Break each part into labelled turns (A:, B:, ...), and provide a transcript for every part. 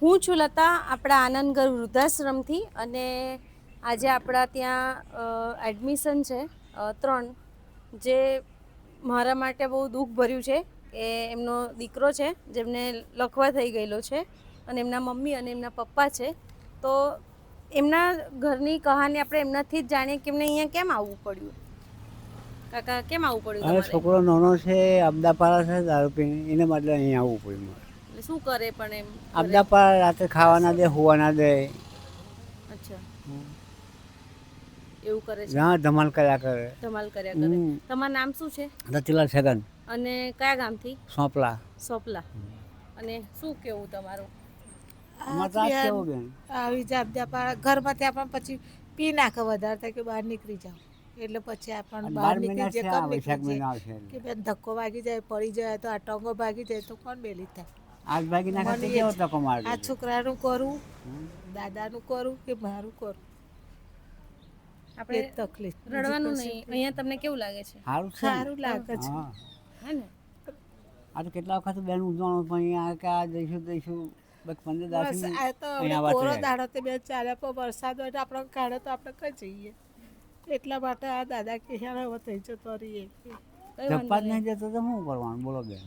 A: હું છું લતા, આપણા આનંદગઢ વૃદ્ધાશ્રમથી. અને આજે આપણા ત્યાં એડમિશન છે 3, જે મારા માટે બહુ દુઃખ ભર્યું છે કે એમનો દીકરો છે જેમને લકવા થઈ ગયેલો છે, અને એમના મમ્મી અને એમના પપ્પા છે. તો એમના ઘરની કહાની આપણે એમનાથી જ જાણીએ કે એમને અહીંયા કેમ આવવું પડ્યું. કાકા, કેમ આવવું પડ્યું
B: અરે
A: તમારે?
B: છોકરો નાનો છે, અબદાપાડા છે, દારૂ પીને, એને બદલે અહીં આવવું પડ્યું મારે.
A: એટલે શું કરે પણ એમ ઘરે?
B: અબદાપાડા રાતે ખાવા ના દે, હોવા ના દે.
A: અચ્છા, એવું કરે છે.
B: ઘણા ધમાલ કર્યા કરે.
A: ધમાલ કર્યા કરે. તમારું નામ શું છે?
B: રતિલાલ છગન.
A: અને કયા ગામથી?
B: સોંપલા.
A: સોપલા. અને શું કેવું તમારું?
C: આવી જાય ઘરમાંથી આપણને પછી પી નાખે વધારે કે બહાર નીકળી જાવ, એટલે પછી આપણને બહાર નીકળી જાય, કમ નીકળી જાય કે બેન ધક્કો વાગી જાય, પડી જાય તો આ ટોંગો ભાગી જાય તો કોણ બેલી થાય. આ છોકરાનું કરું, દાદાનું કરું કે મારું કરું, આપણે તકલીફ.
A: રડવાનું નહીં. અહીંયા તમને કેવું લાગે છે?
C: સારું લાગે છે.
A: હે ને?
B: આ તો કેટલા વખત બેન ઉજવણું, પણ અહીંયા કે આ દઈશું બસ 15
C: બસ આ તો કોરો દાડો તે બે ચાલ્યા, પણ વરસાદ હોય તો આપણે કાઢે તો આપણે કઈ જઈએ. એટલા માટે આ દાદા કે હવે થઈ જતો રહીએ.
B: ધપ્પા જ નહીં જતો તો શું કરવાનું બોલો બેન?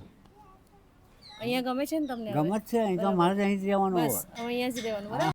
A: અહીંયા ગમે છે ને તમને?
B: ગમત છે, અહીં તો મારે અહીં જ રહેવાનું.
A: બસ અહીંયા જ રહેવાનું, બરાબર.